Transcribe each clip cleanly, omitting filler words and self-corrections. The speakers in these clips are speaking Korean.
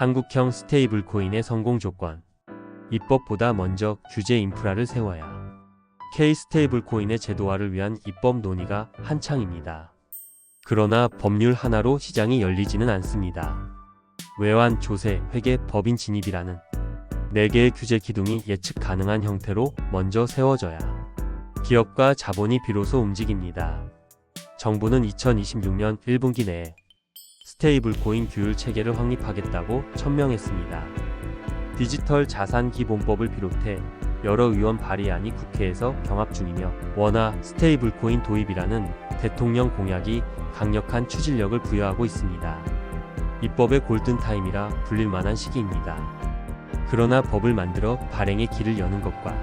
한국형 스테이블 코인의 성공 조건. 입법보다 먼저 규제 인프라를 세워야. K 스테이블 코인의 제도화를 위한 입법 논의가 한창입니다. 그러나 법률 하나로 시장이 열리지는 않습니다. 외환, 조세, 회계, 법인 진입이라는 4개의 규제 기둥이 예측 가능한 형태로 먼저 세워져야 기업과 자본이 비로소 움직입니다. 정부는 2026년 1분기 내에 스테이블 코인 규율 체계를 확립하겠다고 천명했습니다. 디지털 자산 기본법을 비롯해 여러 의원 발의안이 국회에서 경합 중이며 원화 스테이블 코인 도입이라는 대통령 공약이 강력한 추진력을 부여하고 있습니다. 입법의 골든타임이라 불릴 만한 시기입니다. 그러나 법을 만들어 발행의 길을 여는 것과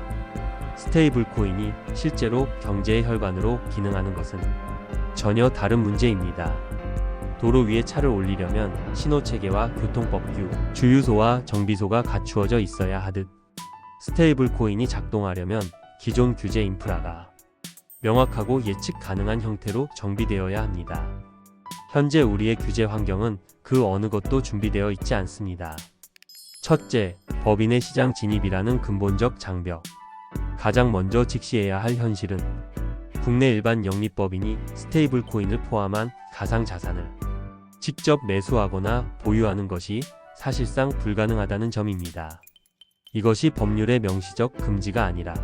스테이블 코인이 실제로 경제의 혈관으로 기능하는 것은 전혀 다른 문제입니다. 도로 위에 차를 올리려면 신호체계와 교통법규, 주유소와 정비소가 갖추어져 있어야 하듯 스테이블 코인이 작동하려면 기존 규제 인프라가 명확하고 예측 가능한 형태로 정비되어야 합니다. 현재 우리의 규제 환경은 그 어느 것도 준비되어 있지 않습니다. 첫째, 법인의 시장 진입이라는 근본적 장벽. 가장 먼저 직시해야 할 현실은 국내 일반 영리법인이 스테이블 코인을 포함한 가상자산을 직접 매수하거나 보유하는 것이 사실상 불가능하다는 점입니다. 이것이 법률의 명시적 금지가 아니라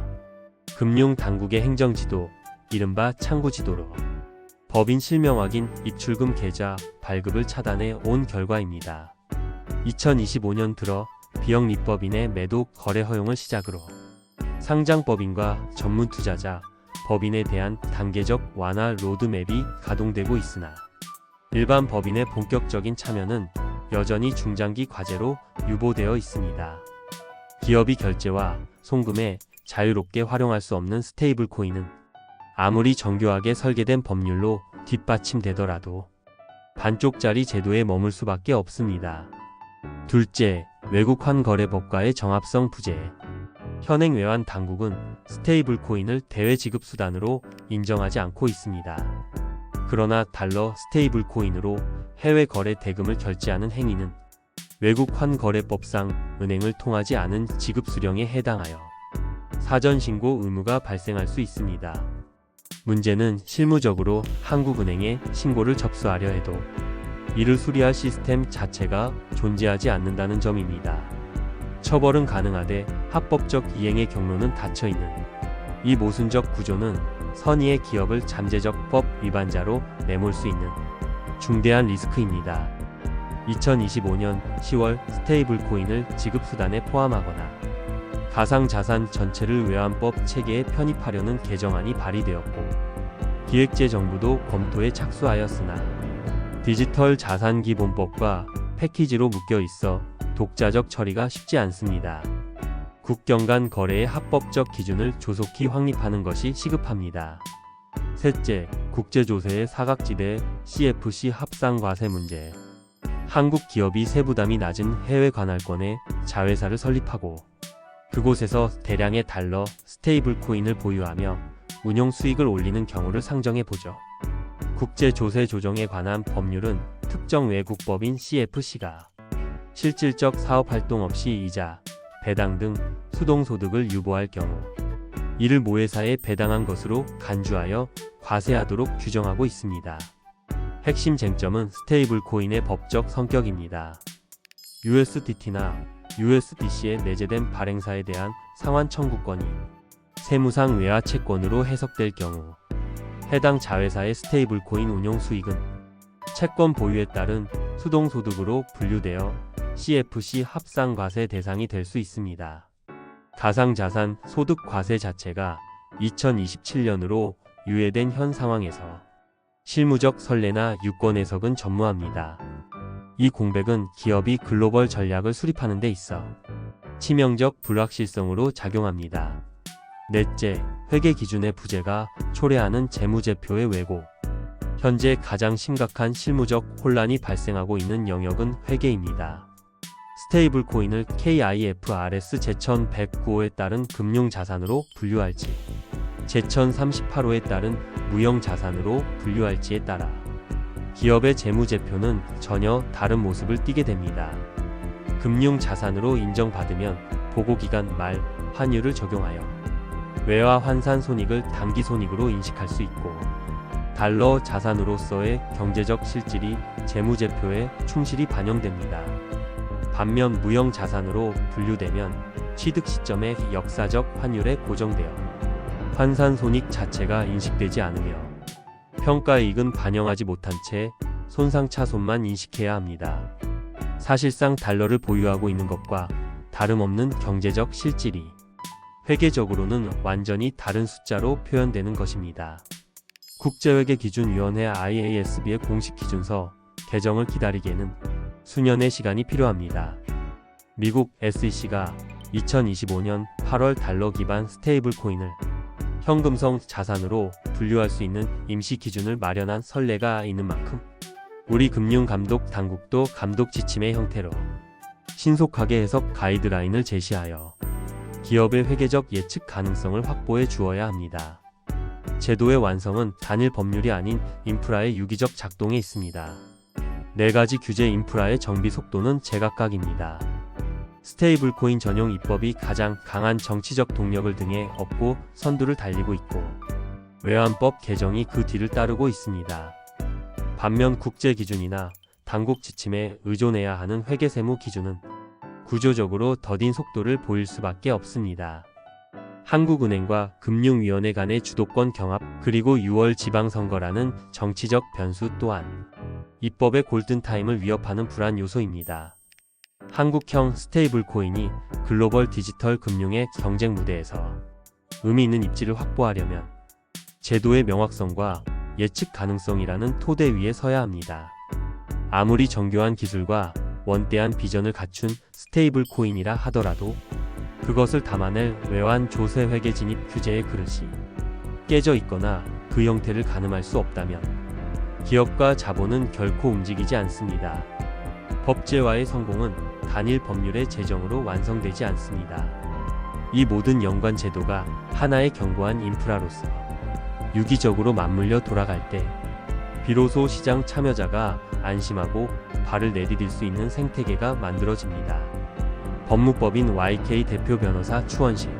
금융당국의 행정지도, 이른바 창구지도로 법인 실명 확인, 입출금 계좌, 발급을 차단해 온 결과입니다. 2025년 들어 비영리법인의 매도 거래 허용을 시작으로 상장법인과 전문투자자, 법인에 대한 단계적 완화 로드맵이 가동되고 있으나 일반 법인의 본격적인 참여는 여전히 중장기 과제로 유보되어 있습니다. 기업이 결제와 송금에 자유롭게 활용할 수 없는 스테이블 코인은 아무리 정교하게 설계된 법률로 뒷받침되더라도 반쪽짜리 제도에 머물 수밖에 없습니다. 둘째, 외국환 거래법과의 정합성 부재. 현행 외환 당국은 스테이블 코인을 대외 지급 수단으로 인정하지 않고 있습니다. 그러나 달러 스테이블 코인으로 해외 거래 대금을 결제하는 행위는 외국환 거래법상 은행을 통하지 않은 지급 수령에 해당하여 사전 신고 의무가 발생할 수 있습니다. 문제는 실무적으로 한국은행에 신고를 접수하려 해도 이를 수리할 시스템 자체가 존재하지 않는다는 점입니다. 처벌은 가능하되 합법적 이행의 경로는 닫혀있는 이 모순적 구조는 선의의 기업을 잠재적 법 위반자로 내몰 수 있는 중대한 리스크입니다. 2025년 10월 스테이블 코인을 지급수단에 포함하거나 가상자산 전체를 외환법 체계에 편입하려는 개정안이 발의되었고 기획재정부도 검토에 착수하였으나 디지털 자산기본법과 패키지로 묶여 있어 독자적 처리가 쉽지 않습니다. 국경 간 거래의 합법적 기준을 조속히 확립하는 것이 시급합니다. 셋째, 국제조세의 사각지대 CFC 합상과세 문제. 한국 기업이 세부담이 낮은 해외 관할권에 자회사를 설립하고 그곳에서 대량의 달러, 스테이블 코인을 보유하며 운용 수익을 올리는 경우를 상정해보죠. 국제조세 조정에 관한 법률은 특정 외국법인 CFC가 실질적 사업활동 없이 이자, 배당 등 수동소득을 유보할 경우 이를 모회사에 배당한 것으로 간주하여 과세하도록 규정하고 있습니다. 핵심 쟁점은 스테이블 코인의 법적 성격입니다. USDT나 USDC에 내재된 발행사에 대한 상환 청구권이 세무상 외화 채권으로 해석될 경우 해당 자회사의 스테이블 코인 운용 수익은 채권 보유에 따른 수동소득으로 분류되어 CFC 합상과세 대상이 될 수 있습니다. 가상자산 소득 과세 자체가 2027년으로 유예된 현 상황에서 실무적 선례나 유권 해석은 전무합니다. 이 공백은 기업이 글로벌 전략을 수립하는 데 있어 치명적 불확실성으로 작용합니다. 넷째, 회계 기준의 부재가 초래하는 재무제표의 왜곡. 현재 가장 심각한 실무적 혼란이 발생하고 있는 영역은 회계입니다. 스테이블 코인을 KIFRS 제1109호에 따른 금융자산으로 분류할지, 제1038호에 따른 무형자산으로 분류할지에 따라 기업의 재무제표는 전혀 다른 모습을 띠게 됩니다. 금융 자산으로 인정받으면 보고기간 말 환율을 적용하여 외화 환산 손익을 단기 손익으로 인식할 수 있고, 달러 자산으로서의 경제적 실질이 재무제표에 충실히 반영됩니다. 반면 무형 자산으로 분류되면 취득 시점의 역사적 환율에 고정되어 환산 손익 자체가 인식되지 않으며 평가이익은 반영하지 못한 채 손상차손만 인식해야 합니다. 사실상 달러를 보유하고 있는 것과 다름없는 경제적 실질이 회계적으로는 완전히 다른 숫자로 표현되는 것입니다. 국제회계기준위원회 IASB의 공식 기준서 개정을 기다리기에는 수년의 시간이 필요합니다. 미국 SEC가 2025년 8월 달러 기반 스테이블 코인을 현금성 자산으로 분류할 수 있는 임시 기준을 마련한 선례가 있는 만큼 우리 금융감독 당국도 감독 지침의 형태로 신속하게 해석 가이드라인을 제시하여 기업의 회계적 예측 가능성을 확보해 주어야 합니다. 제도의 완성은 단일 법률이 아닌 인프라의 유기적 작동에 있습니다. 4가지 규제 인프라의 정비 속도는 제각각입니다. 스테이블코인 전용 입법이 가장 강한 정치적 동력을 등에 업고 선두를 달리고 있고, 외환법 개정이 그 뒤를 따르고 있습니다. 반면 국제 기준이나 당국 지침에 의존해야 하는 회계세무 기준은 구조적으로 더딘 속도를 보일 수밖에 없습니다. 한국은행과 금융위원회 간의 주도권 경합, 그리고 6월 지방선거라는 정치적 변수 또한 입법의 골든타임을 위협하는 불안 요소입니다. 한국형 스테이블코인이 글로벌 디지털 금융의 경쟁 무대에서 의미 있는 입지를 확보하려면 제도의 명확성과 예측 가능성이라는 토대 위에 서야 합니다. 아무리 정교한 기술과 원대한 비전을 갖춘 스테이블 코인이라 하더라도 그것을 담아낼 외환 조세 회계 진입 규제의 그릇이 깨져 있거나 그 형태를 가늠할 수 없다면 기업과 자본은 결코 움직이지 않습니다. 법제화의 성공은 단일 법률의 제정으로 완성되지 않습니다. 이 모든 연관 제도가 하나의 견고한 인프라로서 유기적으로 맞물려 돌아갈 때 비로소 시장 참여자가 안심하고 발을 내디딜 수 있는 생태계가 만들어집니다. 법무법인 YK 대표 변호사 추원식.